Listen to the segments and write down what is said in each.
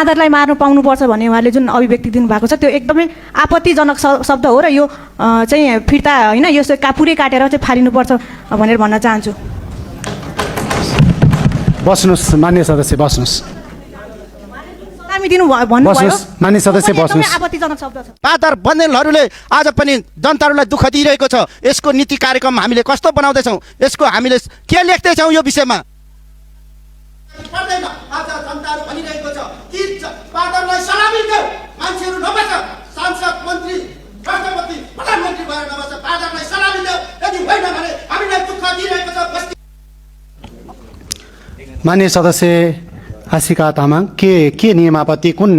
बाँदरलाई मार्नु पाउनुपर्छ भन्ने उहाँले जुन अभिव्यक्ति दिनुभएको छ त्यो एकदमै आपत्तिजनक शब्द हो र यो चाहिँ फिर्ता होइन यो पुरै काटेर चाहिँ फालिनुपर्छ भनेर भन्न चाहन्छु। बस्नुहोस् मान्य सदस्य, बस्नुहोस्। मान्य सदस्य बस्नुहोस्। आपत्तिजनक शब्द छ। बाँदर बन्देलहरूले आज पनि जनताहरूलाई दुःख दिइरहेको छ। यसको नीति कार्यक्रम हामीले कस्तो बनाउँदैछौँ, यसको हामीले के लेख्दैछौँ यो विषयमा पर्दैन। आज जनताहरू भनिरहेको छ कि बाँदरलाई सलामी देऊ, मान्छेहरू नबस, सांसद मन्त्री राष्ट्रपति प्रधानमन्त्री भएर नबस, बाँदरलाई सलामी देऊ। यदि होइन भने हामीलाई दुःख दिइरहेको छ। मान्य सदस्य आशिका तामाङ, के नियमावली, कुन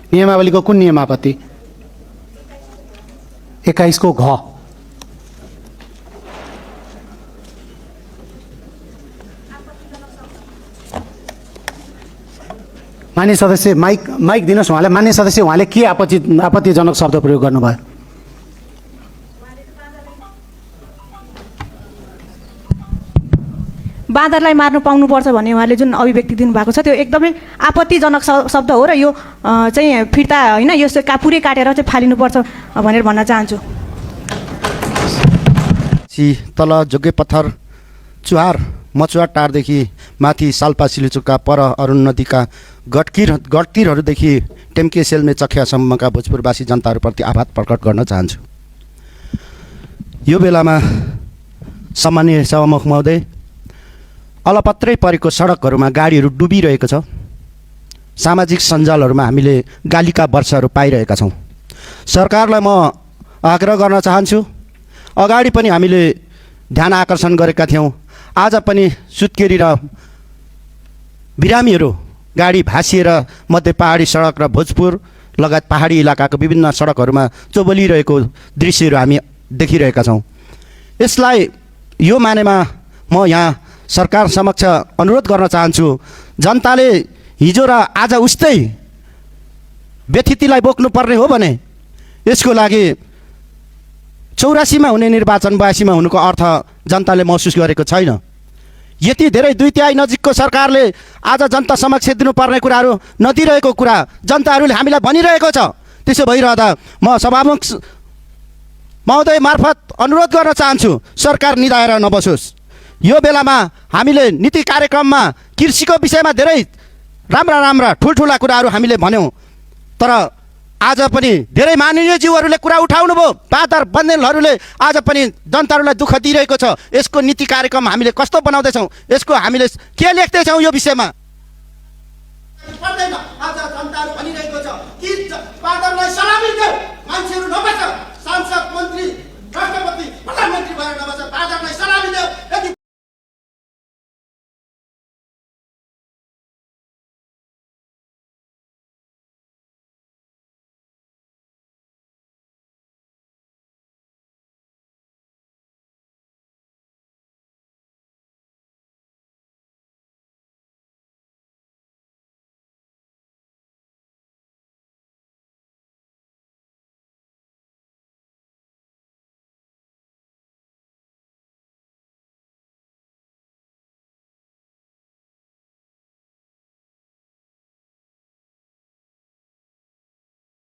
नियमावलीको कुन नियमावली? 21 को घ। मान्य सदस्य माइक दिनुहोस् उहाँलाई। मान्य सदस्य, उहाँले के आपत्तिजनक शब्द प्रयोग गर्नुभयो? बाँदरलाई मार्नु पाउनुपर्छ भन्ने उहाँले जुन अभिव्यक्ति दिनुभएको छ त्यो एकदमै आपत्तिजनक शब्द हो र यो चाहिँ फिर्ता होइन यो पुरै काटेर चाहिँ फालिनुपर्छ भनेर भन्न चाहन्छु। तल जोगे पत्थर चुहार मचुवा टारदेखि माथि साल्पा सिलुचुका पर अरुण नदीका गड्किरहरूदेखि टेम्के सेल्मे चखियासम्मका भोजपुरवासी जनताहरूप्रति आभार प्रकट गर्न चाहन्छु। यो बेलामा सम्माननीय सभामुख महोदय, अलपत्रै परेको सडकहरूमा गाडीहरू डुबिरहेको छ। सामाजिक सञ्जालहरूमा हामीले गालीका वर्षाहरू पाइरहेका छौँ। सरकारलाई म आग्रह गर्न चाहन्छु, अगाडि पनि हामीले ध्यान आकर्षण गरेका थियौँ। आज पनि सुत्केरी र बिरामीहरू गाडी भाँसिएर मध्य पहाडी सडक र भोजपुर लगायत पहाडी इलाकाको विभिन्न सडकहरूमा चोबलिरहेको दृश्यहरू हामी देखिरहेका छौँ। यसलाई यो मानेमा म यहाँ सरकार समक्ष अनुरोध गर्न चाहन्छु, जनताले हिजो र आज उस्तै व्यथितिलाई बोक्नुपर्ने हो भने यसको लागि 84मा हुने निर्वाचन 82मा हुनुको अर्थ जनताले महसुस गरेको छैन। यति धेरै 2/3 नजिकको सरकारले आज जनता समक्ष दिनुपर्ने कुराहरू नदिरहेको कुरा जनताहरूले हामीलाई भनिरहेको छ। त्यसो भइरहँदा म सभामुख महोदय मार्फत अनुरोध गर्न चाहन्छु, सरकार निदाएर नबसोस्। यो बेलामा हामीले नीति कार्यक्रममा कृषिको विषयमा धेरै राम्रा ठुल्ठुला कुराहरू हामीले भन्यौँ, तर आज पनि धेरै माननीय ज्यूहरूले कुरा उठाउनु भयो। बाँदर बन्देलहरूले आज पनि जनताहरूलाई दुःख दिइरहेको छ। यसको नीति कार्यक्रम हामीले कस्तो बनाउँदैछौँ, यसको हामीले के लेख्दैछौँ यो विषयमा पर्दैन। आज जनताहरू भनिरहेको छ कि बाँदरलाई सलामी देऊ, मान्छेहरू नबस, सांसद मन्त्री राष्ट्रपति प्रधानमन्त्री भएर नबस, बाँदरलाई सलामी देऊ।